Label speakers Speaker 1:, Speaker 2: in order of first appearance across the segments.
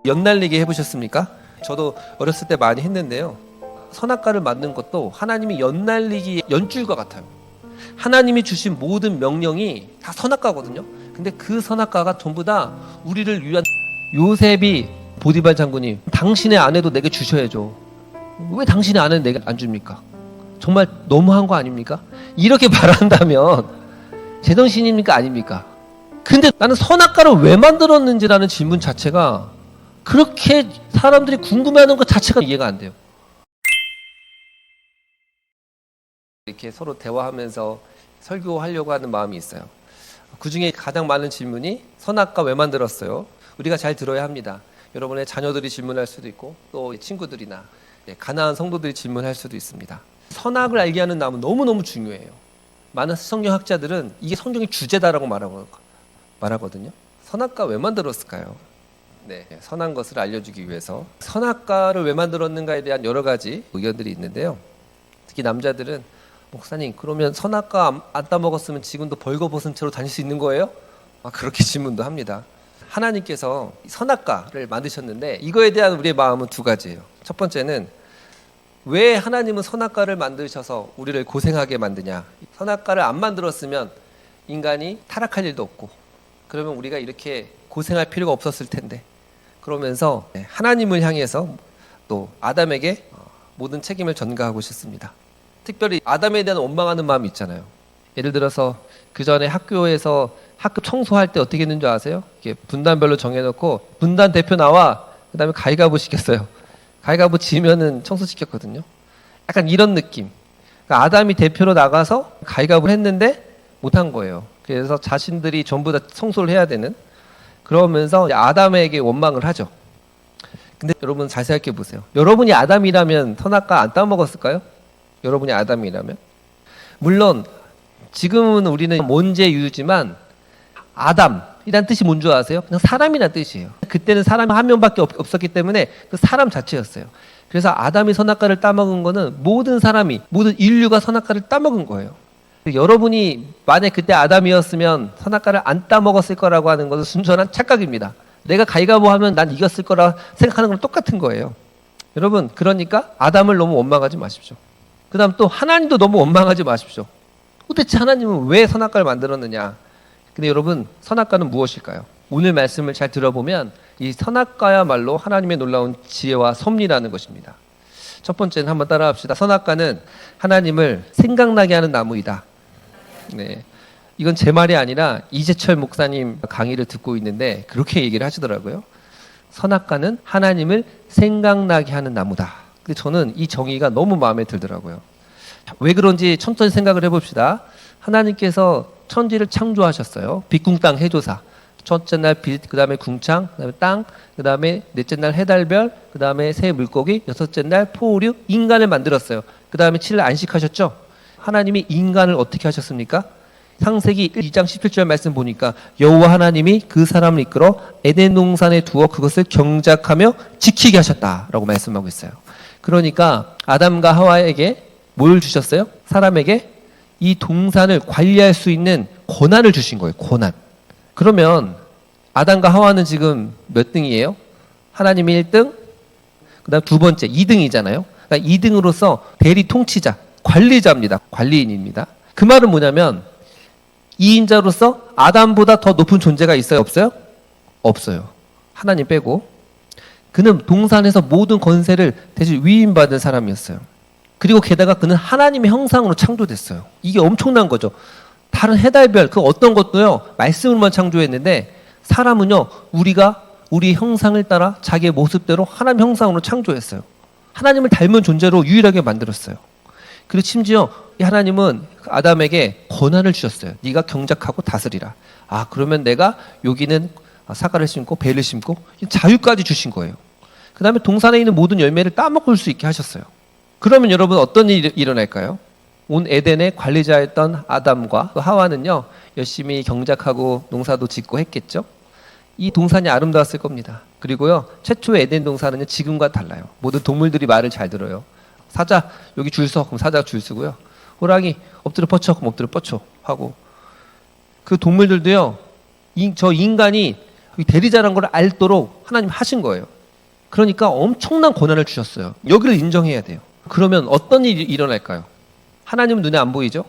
Speaker 1: 연날리기 해보셨습니까? 저도 어렸을 때 많이 했는데요. 선악과를 만든 것도 하나님이 연날리기 연줄과 같아요. 하나님이 주신 모든 명령이 다 선악과거든요. 근데 그 선악과가 전부 다 우리를 위한. 요셉이 보디발 장군님, 당신의 아내도 내게 주셔야죠. 왜 당신의 아내는 내게 안 줍니까? 정말 너무한 거 아닙니까? 이렇게 말한다면 제정신입니까? 아닙니까? 근데 나는 선악과를 왜 만들었는지라는 질문 자체가, 그렇게 사람들이 궁금해하는 것 자체가 이해가 안 돼요. 이렇게 서로 대화하면서 설교하려고 하는 마음이 있어요. 그 중에 가장 많은 질문이 선악과 왜 만들었어요? 우리가 잘 들어야 합니다. 여러분의 자녀들이 질문할 수도 있고, 또 친구들이나 가나안 성도들이 질문할 수도 있습니다. 선악을 알게 하는 나무 너무너무 중요해요. 많은 성경학자들은 이게 성경의 주제다라고 말하거든요. 선악과 왜 만들었을까요? 선한 것을 알려주기 위해서. 선악과를 왜 만들었는가에 대한 여러 가지 의견들이 있는데요. 특히 남자들은, 목사님, 그러면 선악과 안 따먹었으면 지금도 벌거벗은 채로 다닐 수 있는 거예요? 그렇게 질문도 합니다. 하나님께서 선악과를 만드셨는데 이거에 대한 우리의 마음은 두 가지예요. 첫 번째는, 왜 하나님은 선악과를 만드셔서 우리를 고생하게 만드냐? 선악과를 안 만들었으면 인간이 타락할 일도 없고, 그러면 우리가 이렇게 고생할 필요가 없었을 텐데, 그러면서 하나님을 향해서 또 아담에게 모든 책임을 전가하고 싶습니다. 특별히 아담에 대한 원망하는 마음이 있잖아요. 예를 들어서 그 전에 학교에서 학급 청소할 때 어떻게 했는 줄 아세요? 이렇게 분단별로 정해놓고, 분단 대표 나와, 그 다음에 가위바위보 시켰어요. 가위바위보 지면은 청소시켰거든요. 약간 이런 느낌. 그러니까 아담이 대표로 나가서 가위바위보를 했는데 못한 거예요. 그래서 자신들이 전부 다 청소를 해야 되는, 그러면서 아담에게 원망을 하죠. 근데 여러분 잘 생각해 보세요. 여러분이 아담이라면 선악과 안 따먹었을까요? 여러분이 아담이라면? 물론 지금은 우리는 원죄유지만, 아담이란 뜻이 뭔 줄 아세요? 그냥 사람이란 뜻이에요. 그때는 사람이 한 명밖에 없었기 때문에 그 사람 자체였어요. 그래서 아담이 선악과를 따먹은 거는 모든 사람이, 모든 인류가 선악과를 따먹은 거예요. 여러분이 만약 그때 아담이었으면 선악과를 안 따먹었을 거라고 하는 것은 순전한 착각입니다. 내가 가위바위보 하면 난 이겼을 거라 생각하는 거랑 똑같은 거예요. 여러분, 그러니까 아담을 너무 원망하지 마십시오. 그 다음 또 하나님도 너무 원망하지 마십시오. 도대체 하나님은 왜 선악과를 만들었느냐? 근데 여러분, 선악과는 무엇일까요? 오늘 말씀을 잘 들어보면 이 선악과야말로 하나님의 놀라운 지혜와 섭리라는 것입니다. 첫 번째는 한번 따라합시다. 선악과는 하나님을 생각나게 하는 나무이다. 이건 제 말이 아니라 이재철 목사님 강의를 듣고 있는데 그렇게 얘기를 하시더라고요. 선악과는 하나님을 생각나게 하는 나무다. 근데 저는 이 정의가 너무 마음에 들더라고요. 왜 그런지 천천히 생각을 해봅시다. 하나님께서 천지를 창조하셨어요. 빛, 땅, 해조사. 첫째 날 빛, 그 다음에 궁창, 그 다음에 땅, 그 다음에 넷째 날 해달별, 그 다음에 새 물고기, 여섯째 날 포류, 인간을 만들었어요. 그 다음에 7일 안식하셨죠. 하나님이 인간을 어떻게 하셨습니까? 창세기 2장 17절 말씀 보니까 여호와 하나님이 그 사람을 이끌어 에덴 동산에 두어 그것을 경작하며 지키게 하셨다라고 말씀하고 있어요. 그러니까 아담과 하와에게 뭘 주셨어요? 사람에게 이 동산을 관리할 수 있는 권한을 주신 거예요. 권한. 그러면 아담과 하와는 지금 몇 등이에요? 하나님이 1등, 그 다음 두 번째 2등이잖아요. 그러니까 2등으로서 대리 통치자, 관리자입니다. 관리인입니다. 그 말은 뭐냐면 2인자로서 아담보다 더 높은 존재가 있어요? 없어요? 없어요. 하나님 빼고. 그는 동산에서 모든 권세를 대신 위임받은 사람이었어요. 그리고 게다가 그는 하나님의 형상으로 창조됐어요. 이게 엄청난 거죠. 다른 해달별 그 어떤 것도요, 말씀으로만 창조했는데, 사람은요, 우리가 우리 형상을 따라 자기의 모습대로 하나님 형상으로 창조했어요. 하나님을 닮은 존재로 유일하게 만들었어요. 그리고 심지어 하나님은 아담에게 권한을 주셨어요. 네가 경작하고 다스리라. 그러면 내가 여기는 사과를 심고 배를 심고 자유까지 주신 거예요. 그 다음에 동산에 있는 모든 열매를 따먹을 수 있게 하셨어요. 그러면 여러분 어떤 일이 일어날까요? 온 에덴의 관리자였던 아담과 하와는요, 열심히 경작하고 농사도 짓고 했겠죠. 이 동산이 아름다웠을 겁니다. 그리고요, 최초의 에덴 동산은 지금과 달라요. 모든 동물들이 말을 잘 들어요. 사자 여기 줄 서, 그럼 사자가 줄 서고요. 호랑이 엎드려 뻗쳐, 그럼 엎드려 뻗쳐 하고. 그 동물들도요, 저 인간이 대리자라는 걸 알도록 하나님 하신 거예요. 그러니까 엄청난 고난을 주셨어요. 여기를 인정해야 돼요. 그러면 어떤 일이 일어날까요? 하나님은 눈에 안 보이죠?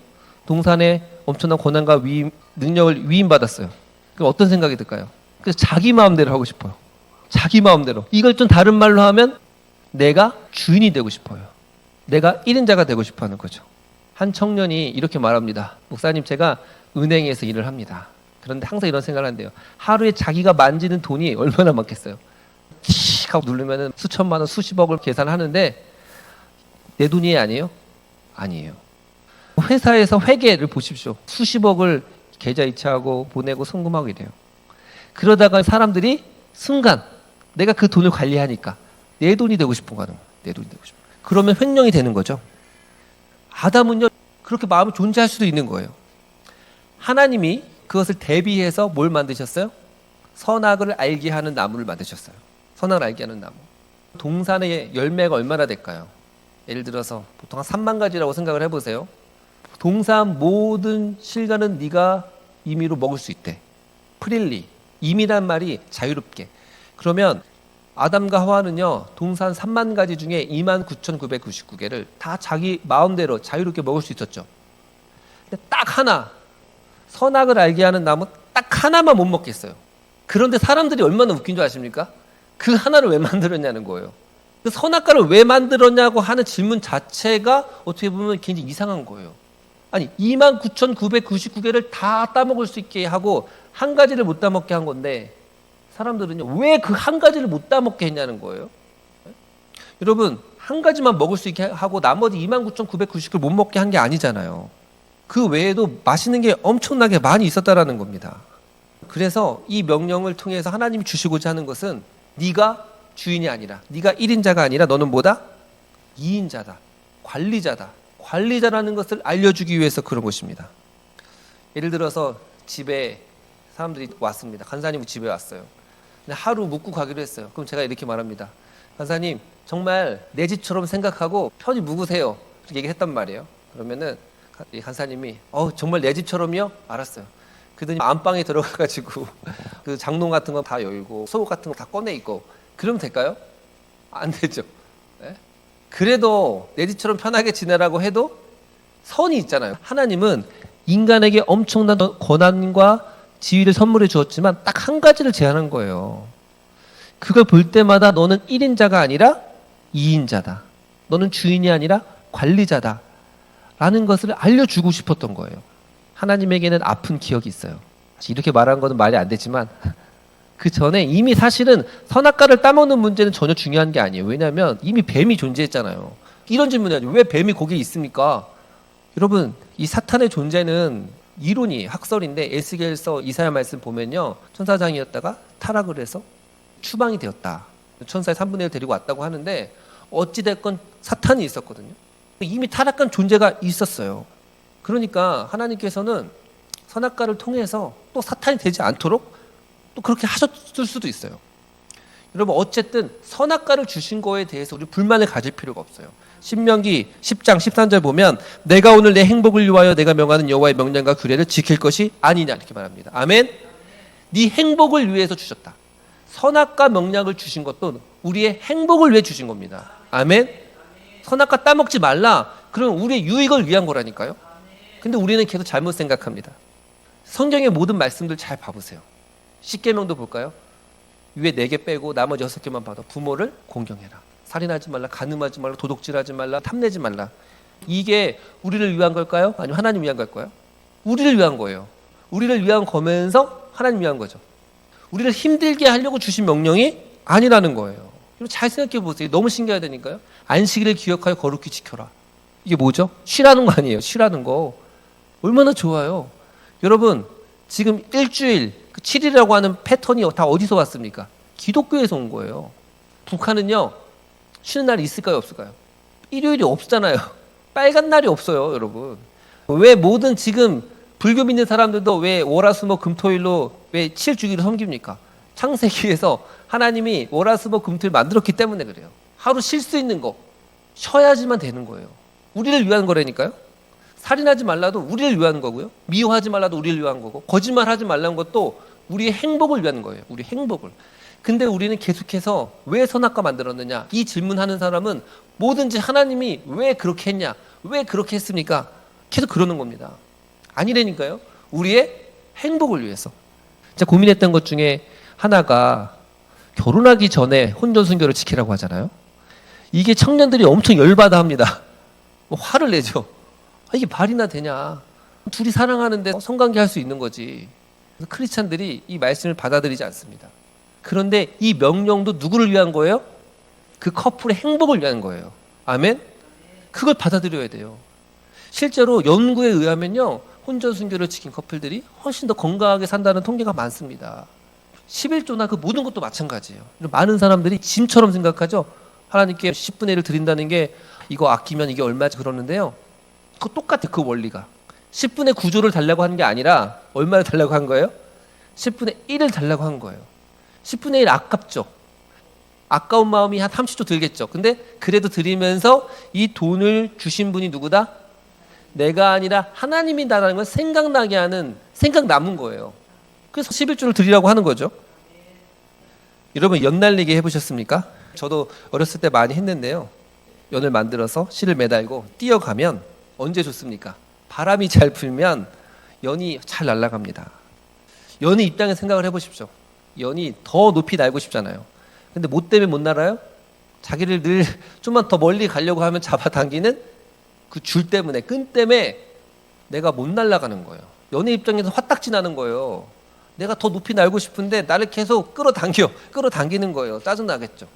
Speaker 1: 동산에 엄청난 고난과 능력을 위임받았어요. 그럼 어떤 생각이 들까요? 그래서 자기 마음대로 하고 싶어요. 자기 마음대로. 이걸 좀 다른 말로 하면 내가 주인이 되고 싶어요. 내가 1인자가 되고 싶어 하는 거죠. 한 청년이 이렇게 말합니다. 목사님, 제가 은행에서 일을 합니다. 그런데 항상 이런 생각을 한대요. 하루에 자기가 만지는 돈이 얼마나 많겠어요. 틱 하고 누르면 수천만 원, 수십억을 계산하는데 내 돈이 아니에요? 아니에요. 회사에서 회계를 보십시오. 수십억을 계좌 이체하고 보내고 송금하고 이래요. 그러다가 사람들이 순간 내가 그 돈을 관리하니까 내 돈이 되고 싶은 거는 내 돈이 되고 싶은 거예요. 그러면 횡령이 되는 거죠. 아담은요, 그렇게 마음이 존재할 수도 있는 거예요. 하나님이 그것을 대비해서 뭘 만드셨어요? 선악을 알게 하는 나무를 만드셨어요. 선악을 알게 하는 나무. 동산의 열매가 얼마나 될까요? 예를 들어서 보통 한 3만 가지라고 생각을 해보세요. 동산 모든 실과는 네가 임의로 먹을 수 있대. 프릴리. 임이란 말이 자유롭게. 그러면 아담과 하와는요, 동산 3만 가지 중에 29,999개를 다 자기 마음대로 자유롭게 먹을 수 있었죠. 근데 딱 하나, 선악을 알게 하는 나무 딱 하나만 못 먹겠어요. 그런데 사람들이 얼마나 웃긴 줄 아십니까? 그 하나를 왜 만들었냐는 거예요. 그 선악과를 왜 만들었냐고 하는 질문 자체가 어떻게 보면 굉장히 이상한 거예요. 아니, 29,999개를 다 따먹을 수 있게 하고 한 가지를 못 따먹게 한 건데 사람들은요, 왜 그 한 가지를 못 따먹게 했냐는 거예요. 여러분, 한 가지만 먹을 수 있게 하고 나머지 29,999개를 못 먹게 한 게 아니잖아요. 그 외에도 맛있는 게 엄청나게 많이 있었다라는 겁니다. 그래서 이 명령을 통해서 하나님이 주시고자 하는 것은 네가 주인이 아니라, 네가 1인자가 아니라 너는 뭐다? 2인자다. 관리자다. 관리자라는 것을 알려주기 위해서 그런 것입니다. 예를 들어서 집에 사람들이 왔습니다. 간사님 집에 왔어요. 근데 하루 묵고 가기로 했어요. 그럼 제가 이렇게 말합니다. 간사님, 정말 내 집처럼 생각하고 편히 묵으세요. 그렇게 얘기를 했단 말이에요. 그러면은 간사님이 정말 내 집처럼요? 알았어요. 그러더니 안방에 들어가가지고 그 장롱 같은 거 다 열고 속옷 같은 거 다 꺼내 입고 그러면 될까요? 안 되죠. 네? 그래도 내 집처럼 편하게 지내라고 해도 선이 있잖아요. 하나님은 인간에게 엄청난 권한과 지위를 선물해 주었지만 딱 한 가지를 제안한 거예요. 그걸 볼 때마다 너는 1인자가 아니라 2인자다. 너는 주인이 아니라 관리자다. 라는 것을 알려주고 싶었던 거예요. 하나님에게는 아픈 기억이 있어요. 이렇게 말하는 것은 말이 안 되지만 그 전에 이미 사실은 선악과를 따먹는 문제는 전혀 중요한 게 아니에요. 왜냐하면 이미 뱀이 존재했잖아요. 이런 질문이 아니에요. 왜 뱀이 거기에 있습니까? 여러분, 이 사탄의 존재는 이론이 학설인데 에스겔서 이사야 말씀 보면요, 천사장이었다가 타락을 해서 추방이 되었다. 천사의 3분의 1 데리고 왔다고 하는데 어찌됐건 사탄이 있었거든요. 이미 타락한 존재가 있었어요. 그러니까 하나님께서는 선악과를 통해서 또 사탄이 되지 않도록 또 그렇게 하셨을 수도 있어요. 여러분, 어쨌든 선악과를 주신 거에 대해서 우리 불만을 가질 필요가 없어요. 신명기 10장 13절 보면 내가 오늘 내 행복을 위하여 내가 명하는 여호와의 명령과 규례를 지킬 것이 아니냐 이렇게 말합니다. 아멘. 네 행복을 위해서 주셨다. 선악과 명령을 주신 것도 우리의 행복을 위해 주신 겁니다. 아멘. 선악과 따먹지 말라. 그럼 우리의 유익을 위한 거라니까요. 근데 우리는 계속 잘못 생각합니다. 성경의 모든 말씀들 잘 봐보세요. 10계명도 볼까요? 위에 4개 빼고 나머지 6개만 봐도 부모를 공경해라. 살인하지 말라, 간음하지 말라, 도둑질하지 말라, 탐내지 말라. 이게 우리를 위한 걸까요? 아니면 하나님 위한 걸까요? 우리를 위한 거예요. 우리를 위한 거면서 하나님 위한 거죠. 우리를 힘들게 하려고 주신 명령이 아니라는 거예요. 잘 생각해 보세요. 너무 신기하다니까요. 안식일을 기억하여 거룩히 지켜라. 이게 뭐죠? 쉬라는 거 아니에요. 쉬라는 거. 얼마나 좋아요. 여러분, 지금 일주일 7일이라고 하는 패턴이 다 어디서 왔습니까? 기독교에서 온 거예요. 북한은요, 쉬는 날이 있을까요, 없을까요? 일요일이 없잖아요. 빨간 날이 없어요, 여러분. 왜 모든 지금 불교 믿는 사람들도 왜 월화수목금토일로 왜 7주기를 섬깁니까? 창세기에서 하나님이 월화수목금토일 만들었기 때문에 그래요. 하루 쉴 수 있는 거 쉬어야지만 되는 거예요. 우리를 위한 거라니까요. 살인하지 말라도 우리를 위한 거고요. 미워하지 말라도 우리를 위한 거고, 거짓말하지 말라는 것도 우리의 행복을 위한 거예요. 우리 행복을. 근데 우리는 계속해서 왜 선악과 만들었느냐? 이 질문하는 사람은 뭐든지 하나님이 왜 그렇게 했냐? 왜 그렇게 했습니까? 계속 그러는 겁니다. 아니라니까요. 우리의 행복을 위해서. 제가 고민했던 것 중에 하나가 결혼하기 전에 혼전순결을 지키라고 하잖아요. 이게 청년들이 엄청 열받아 합니다. 화를 내죠. 이게 말이나 되냐. 둘이 사랑하는데 성관계 할 수 있는 거지. 크리스찬들이 이 말씀을 받아들이지 않습니다. 그런데 이 명령도 누구를 위한 거예요? 그 커플의 행복을 위한 거예요. 아멘? 그걸 받아들여야 돼요. 실제로 연구에 의하면요, 혼전순결을 지킨 커플들이 훨씬 더 건강하게 산다는 통계가 많습니다. 11조나 그 모든 것도 마찬가지예요. 많은 사람들이 짐처럼 생각하죠. 하나님께 10분의 1을 드린다는 게 이거 아끼면 이게 얼마지 그러는데요. 그거 똑같아요. 그 원리가. 10분의 9조를 달라고 한 게 아니라 얼마를 달라고 한 거예요? 10분의 1을 달라고 한 거예요. 10분의 1 아깝죠. 아까운 마음이 한 30조 들겠죠. 근데 그래도 드리면서 이 돈을 주신 분이 누구다? 내가 아니라 하나님이다라는 걸 생각나게 하는, 생각 남은 거예요. 그래서 11조를 드리라고 하는 거죠. 여러분 연날리기 해보셨습니까? 저도 어렸을 때 많이 했는데요. 연을 만들어서 실을 매달고 뛰어가면 언제 좋습니까? 바람이 잘 불면 연이 잘 날아갑니다. 연의 입장에 생각을 해보십시오. 연이 더 높이 날고 싶잖아요. 근데 뭐 때문에 못 날아요? 자기를 늘 좀만 더 멀리 가려고 하면 잡아당기는 그 줄 때문에, 끈 때문에 내가 못 날아가는 거예요. 연의 입장에서 화딱지 나는 거예요. 내가 더 높이 날고 싶은데 나를 계속 끌어당기는 거예요. 짜증나겠죠.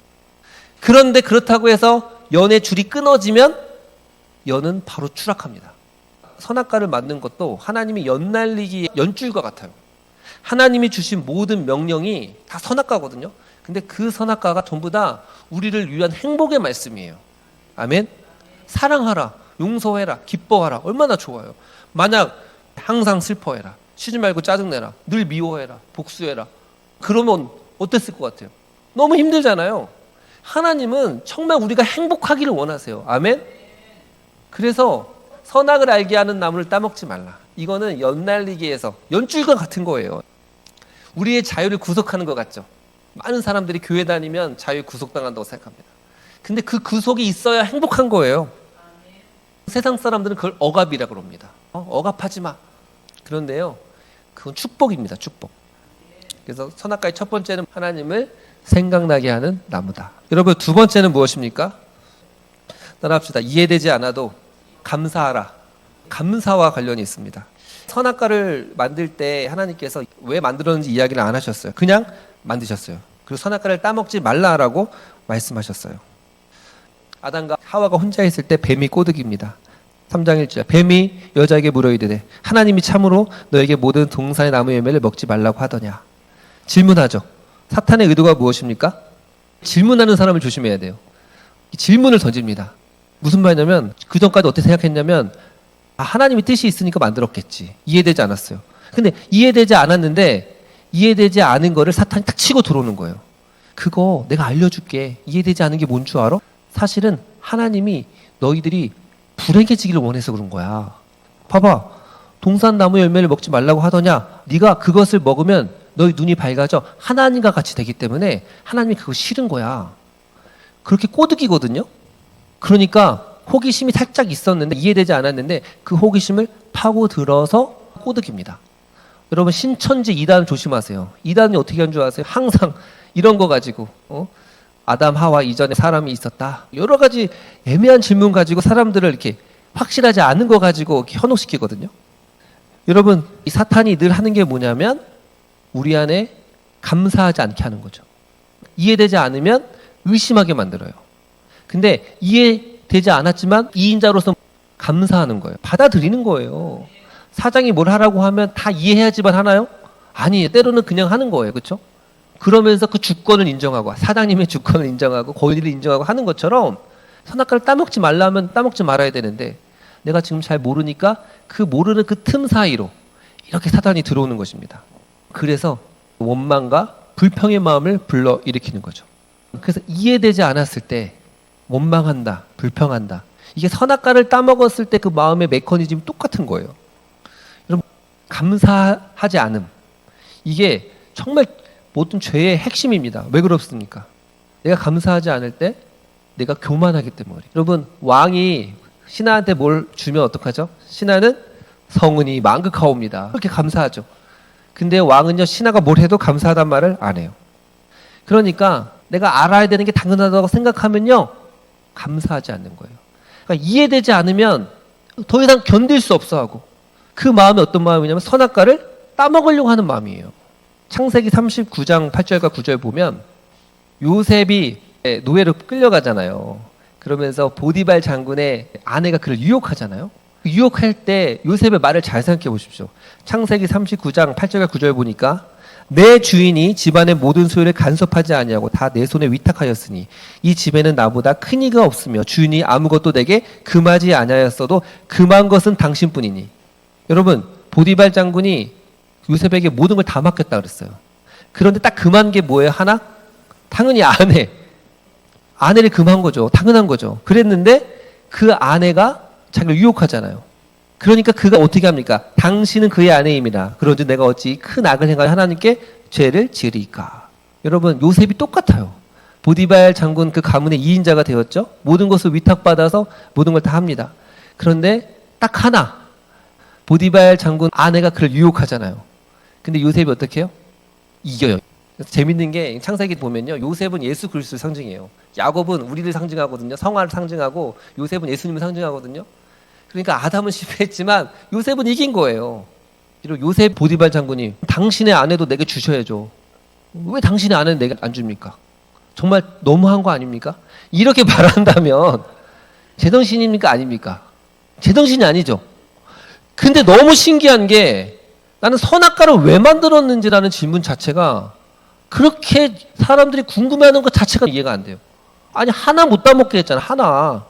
Speaker 1: 그런데 그렇다고 해서 연의 줄이 끊어지면 연은 바로 추락합니다. 선악과를 만든 것도 하나님이 연 날리기 연줄과 같아요. 하나님이 주신 모든 명령이 다 선악과거든요. 근데 그 선악과가 전부 다 우리를 위한 행복의 말씀이에요. 아멘. 사랑하라, 용서해라, 기뻐하라. 얼마나 좋아요. 만약 항상 슬퍼해라, 쉬지 말고 짜증내라, 늘 미워해라, 복수해라. 그러면 어땠을 것 같아요? 너무 힘들잖아요. 하나님은 정말 우리가 행복하기를 원하세요. 아멘. 그래서 선악을 알게 하는 나무를 따먹지 말라. 이거는 연날리기에서 연줄과 같은 거예요. 우리의 자유를 구속하는 것 같죠. 많은 사람들이 교회 다니면 자유 구속당한다고 생각합니다. 근데 그 구속이 있어야 행복한 거예요. 세상 사람들은 그걸 억압이라고 합니다. 억압하지 마. 그런데요, 그건 축복입니다. 축복. 그래서 선악과의 첫 번째는 하나님을 생각나게 하는 나무다. 여러분 두 번째는 무엇입니까? 따라합시다. 이해되지 않아도 감사하라. 감사와 관련이 있습니다. 선악과를 만들 때 하나님께서 왜 만들었는지 이야기를 안 하셨어요. 그냥 만드셨어요. 그리고 선악과를 따먹지 말라라고 말씀하셨어요. 아담과 하와가 혼자 있을 때 뱀이 꼬드깁니다. 3장 1절 뱀이 여자에게 물어 이르되 하나님이 참으로 너에게 모든 동산의 나무 열매를 먹지 말라고 하더냐. 질문하죠. 사탄의 의도가 무엇입니까? 질문하는 사람을 조심해야 돼요. 질문을 던집니다. 무슨 말이냐면 그전까지 어떻게 생각했냐면 하나님이 뜻이 있으니까 만들었겠지. 이해되지 않았어요. 근데 이해되지 않았는데 이해되지 않은 거를 사탄이 딱 치고 들어오는 거예요. 그거 내가 알려줄게. 이해되지 않은 게 뭔 줄 알아? 사실은 하나님이 너희들이 불행해지기를 원해서 그런 거야. 봐봐. 동산나무 열매를 먹지 말라고 하더냐. 네가 그것을 먹으면 너희 눈이 밝아져 하나님과 같이 되기 때문에 하나님이 그거 싫은 거야. 그렇게 꼬드기거든요. 그러니까 호기심이 살짝 있었는데 이해되지 않았는데 그 호기심을 파고들어서 꼬드깁니다. 여러분 신천지 이단 조심하세요. 이단이 어떻게 한 줄 아세요? 항상 이런 거 가지고 아담 하와 이전에 사람이 있었다. 여러 가지 애매한 질문 가지고 사람들을 이렇게 확실하지 않은 거 가지고 이렇게 현혹시키거든요. 여러분 이 사탄이 늘 하는 게 뭐냐면 우리 안에 감사하지 않게 하는 거죠. 이해되지 않으면 의심하게 만들어요. 근데 이해되지 않았지만 이인자로서 감사하는 거예요. 받아들이는 거예요. 사장이 뭘 하라고 하면 다 이해해야지만 하나요? 아니에요. 때로는 그냥 하는 거예요. 그렇죠? 그러면서 그 주권을 인정하고 사장님의 주권을 인정하고 권위를 인정하고 하는 것처럼 선악과를 따먹지 말라 하면 따먹지 말아야 되는데 내가 지금 잘 모르니까 그 모르는 그 틈 사이로 이렇게 사단이 들어오는 것입니다. 그래서 원망과 불평의 마음을 불러일으키는 거죠. 그래서 이해되지 않았을 때 원망한다, 불평한다. 이게 선악과를 따먹었을 때 그 마음의 메커니즘이 똑같은 거예요. 여러분 감사하지 않음. 이게 정말 모든 죄의 핵심입니다. 왜 그렇습니까? 내가 감사하지 않을 때 내가 교만하기 때문에. 여러분, 왕이 신하한테 뭘 주면 어떡하죠? 신하는 성은이 만극하옵니다. 그렇게 감사하죠. 근데 왕은요, 신하가 뭘 해도 감사하단 말을 안 해요. 그러니까 내가 알아야 되는 게 당연하다고 생각하면요, 감사하지 않는 거예요. 그러니까 이해되지 않으면 더 이상 견딜 수 없어 하고, 그 마음이 어떤 마음이냐면 선악과를 따먹으려고 하는 마음이에요. 창세기 39장 8절과 9절 보면 요셉이 노예로 끌려가잖아요. 그러면서 보디발 장군의 아내가 그를 유혹하잖아요. 유혹할 때 요셉의 말을 잘 생각해 보십시오. 창세기 39장 8절과 9절 보니까 내 주인이 집안의 모든 소유를 간섭하지 아니하고 다 내 손에 위탁하였으니 이 집에는 나보다 큰 이가 없으며 주인이 아무것도 내게 금하지 아니하였어도 금한 것은 당신뿐이니. 여러분, 보디발 장군이 요셉에게 모든 걸 다 맡겼다 그랬어요. 그런데 딱 금한 게 뭐예요? 하나? 당연히 아내를 금한 거죠. 당연한 거죠. 그랬는데 그 아내가 자기를 유혹하잖아요. 그러니까 그가 어떻게 합니까? 당신은 그의 아내임이라. 그런즉 내가 어찌 큰 악을 행하여 하나님께 죄를 지으리까. 여러분, 요셉이 똑같아요. 보디발 장군 그 가문의 2인자가 되었죠. 모든 것을 위탁받아서 모든 걸 다 합니다. 그런데 딱 하나, 보디발 장군 아내가 그를 유혹하잖아요. 근데 요셉이 어떻게 해요? 이겨요. 재밌는 게 창세기 보면요, 요셉은 예수 그리스도를 상징해요. 야곱은 우리를 상징하거든요. 성화를 상징하고, 요셉은 예수님을 상징하거든요. 그러니까 아담은 실패했지만 요셉은 이긴 거예요. 그리고 요셉 보디발 장군이 당신의 아내도 내게 주셔야죠. 왜 당신의 아내는 내게 안 줍니까? 정말 너무한 거 아닙니까? 이렇게 말한다면 제정신입니까? 아닙니까? 제정신이 아니죠. 근데 너무 신기한 게 나는 선악과를 왜 만들었는지라는 질문 자체가 그렇게 사람들이 궁금해하는 것 자체가 이해가 안 돼요. 아니, 하나 못 따먹게 했잖아. 하나.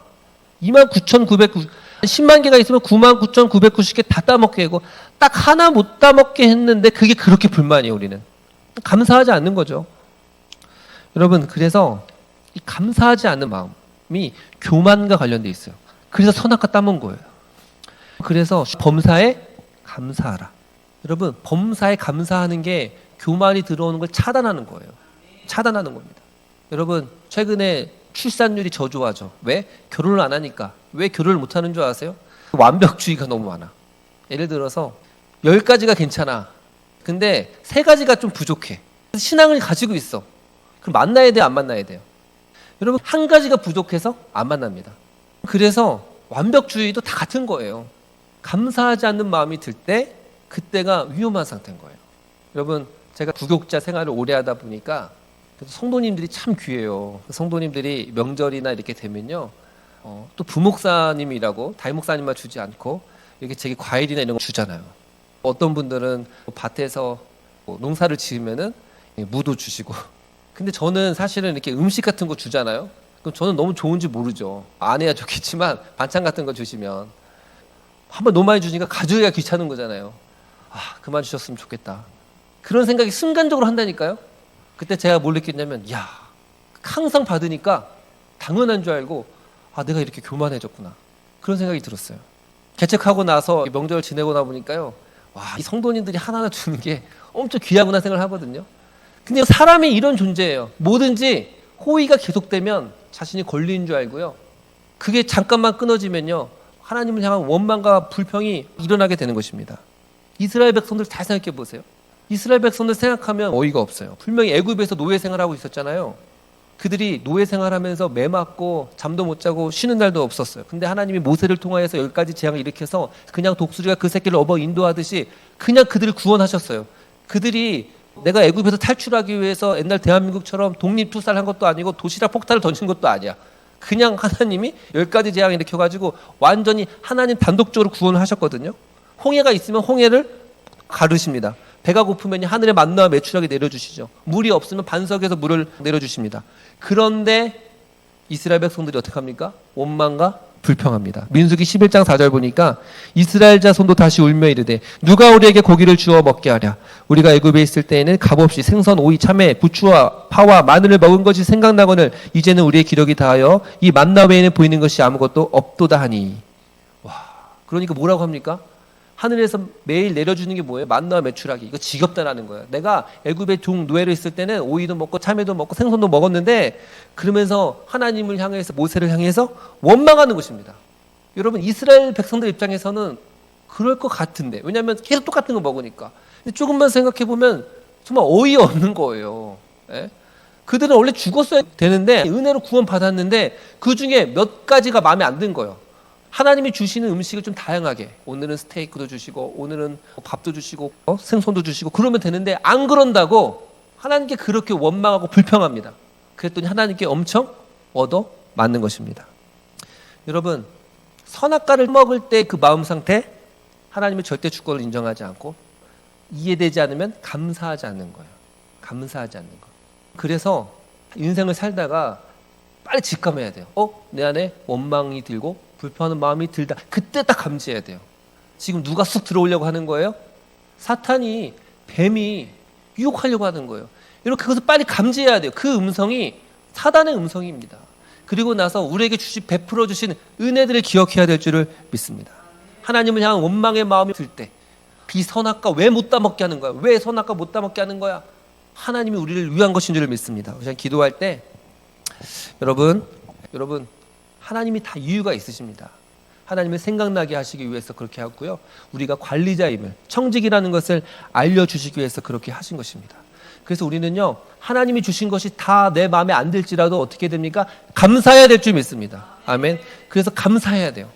Speaker 1: 29,990 10만 개가 있으면 99,990개 다 따먹게 하고 딱 하나 못 따먹게 했는데 그게 그렇게 불만이에요. 우리는 감사하지 않는 거죠. 여러분, 그래서 이 감사하지 않는 마음이 교만과 관련돼 있어요. 그래서 선악과 따먹은 거예요. 그래서 범사에 감사하라. 여러분, 범사에 감사하는 게 교만이 들어오는 걸 차단하는 거예요. 차단하는 겁니다. 여러분, 최근에 출산율이 저조하죠. 왜? 결혼을 안 하니까. 왜 결혼을 못 하는 줄 아세요? 완벽주의가 너무 많아. 예를 들어서 10가지가 괜찮아. 근데 3가지가 좀 부족해. 신앙을 가지고 있어. 그럼 만나야 돼요? 안 만나야 돼요? 여러분, 한 가지가 부족해서 안 만납니다. 그래서 완벽주의도 다 같은 거예요. 감사하지 않는 마음이 들 때 그때가 위험한 상태인 거예요. 여러분, 제가 부교육자 생활을 오래 하다 보니까 성도님들이 참 귀해요. 성도님들이 명절이나 이렇게 되면요, 또 부목사님이라고 담임목사님만 주지 않고 이렇게 제게 과일이나 이런 거 주잖아요. 어떤 분들은 밭에서 농사를 지으면은 무도 주시고. 근데 저는 사실은 이렇게 음식 같은 거 주잖아요. 그럼 저는 너무 좋은지 모르죠. 안 해야 좋겠지만 반찬 같은 거 주시면 한번 너무 많이 주니까 가져야 귀찮은 거잖아요. 아, 그만 주셨으면 좋겠다. 그런 생각이 순간적으로 한다니까요. 그때 제가 뭘 느꼈냐면, 야, 항상 받으니까 당연한 줄 알고, 아, 내가 이렇게 교만해졌구나. 그런 생각이 들었어요. 개척하고 나서 명절 지내고 나 보니까요, 와, 이 성도님들이 하나하나 주는 게 엄청 귀하구나 생각을 하거든요. 근데 사람이 이런 존재예요. 뭐든지 호의가 계속되면 자신이 걸리는 줄 알고요. 그게 잠깐만 끊어지면요, 하나님을 향한 원망과 불평이 일어나게 되는 것입니다. 이스라엘 백성들 잘 생각해 보세요. 이스라엘 백성들 생각하면 어이가 없어요. 분명히 애굽에서 노예 생활하고 있었잖아요. 그들이 노예 생활하면서 매 맞고 잠도 못 자고 쉬는 날도 없었어요. 근데 하나님이 모세를 통하여서 10가지 재앙을 일으켜서 그냥 독수리가 그 새끼를 업어 인도하듯이 그냥 그들을 구원하셨어요. 그들이 내가 애굽에서 탈출하기 위해서 옛날 대한민국처럼 독립투사를 한 것도 아니고 도시락 폭탄을 던진 것도 아니야. 그냥 하나님이 10가지 재앙을 일으켜가지고 완전히 하나님 단독적으로 구원을 하셨거든요. 홍해가 있으면 홍해를 가르십니다. 배가 고프면 하늘에 만나와 메추라기 내려주시죠. 물이 없으면 반석에서 물을 내려주십니다. 그런데 이스라엘 백성들이 어떻게 합니까? 원망과 불평합니다. 민수기 11장 4절 보니까 이스라엘 자손도 다시 울며 이르되 누가 우리에게 고기를 주어 먹게 하랴. 우리가 애굽에 있을 때에는 값없이 생선, 오이, 참외, 부추와 파와 마늘을 먹은 것이 생각나거늘 이제는 우리의 기력이 다하여 이 만나 외에는 보이는 것이 아무것도 없도다 하니. 와, 그러니까 뭐라고 합니까? 하늘에서 매일 내려주는 게 뭐예요? 만나와 메추라기. 이거 지겹다라는 거예요. 내가 애굽의 종 노예로 있을 때는 오이도 먹고 참외도 먹고 생선도 먹었는데 그러면서 하나님을 향해서 모세를 향해서 원망하는 것입니다. 여러분 이스라엘 백성들 입장에서는 그럴 것 같은데 왜냐하면 계속 똑같은 거 먹으니까. 근데 조금만 생각해 보면 정말 어이없는 거예요. 예? 그들은 원래 죽었어야 되는데 은혜로 구원 받았는데 그 중에 몇 가지가 마음에 안 든 거예요. 하나님이 주시는 음식을 좀 다양하게 오늘은 스테이크도 주시고 오늘은 밥도 주시고 생선도 주시고 그러면 되는데 안 그런다고 하나님께 그렇게 원망하고 불평합니다. 그랬더니 하나님께 엄청 얻어 맞는 것입니다. 여러분 선악과를 먹을 때 그 마음 상태 하나님의 절대 주권을 인정하지 않고 이해되지 않으면 감사하지 않는 거예요. 감사하지 않는 거. 그래서 인생을 살다가 빨리 직감해야 돼요. 내 안에 원망이 들고 불편한 마음이 들다. 그때 딱 감지해야 돼요. 지금 누가 쑥 들어오려고 하는 거예요? 사탄이, 뱀이 유혹하려고 하는 거예요. 이렇게 그것을 빨리 감지해야 돼요. 그 음성이 사단의 음성입니다. 그리고 나서 우리에게 베풀어 주신 은혜들을 기억해야 될 줄을 믿습니다. 하나님을 향한 원망의 마음이 들 때 비선악과 왜 못 따먹게 하는 거야? 왜 선악과 못 따먹게 하는 거야? 하나님이 우리를 위한 것인 줄을 믿습니다. 우선 기도할 때 여러분 하나님이 다 이유가 있으십니다. 하나님을 생각나게 하시기 위해서 그렇게 하고요. 우리가 관리자임을 청직이라는 것을 알려주시기 위해서 그렇게 하신 것입니다. 그래서 우리는요 하나님이 주신 것이 다 내 마음에 안 들지라도 어떻게 됩니까? 감사해야 될 줄 믿습니다. 아멘. 그래서 감사해야 돼요.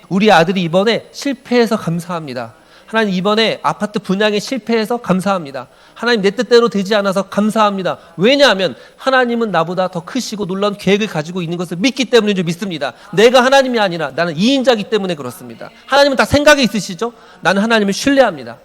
Speaker 1: 우리 아들이 이번에 실패해서 감사합니다. 하나님 이번에 아파트 분양에 실패해서 감사합니다. 하나님 내 뜻대로 되지 않아서 감사합니다. 왜냐하면 하나님은 나보다 더 크시고 놀라운 계획을 가지고 있는 것을 믿기 때문인 줄 믿습니다. 내가 하나님이 아니라 나는 이인자이기 때문에 그렇습니다. 하나님은 다 생각이 있으시죠? 나는 하나님을 신뢰합니다.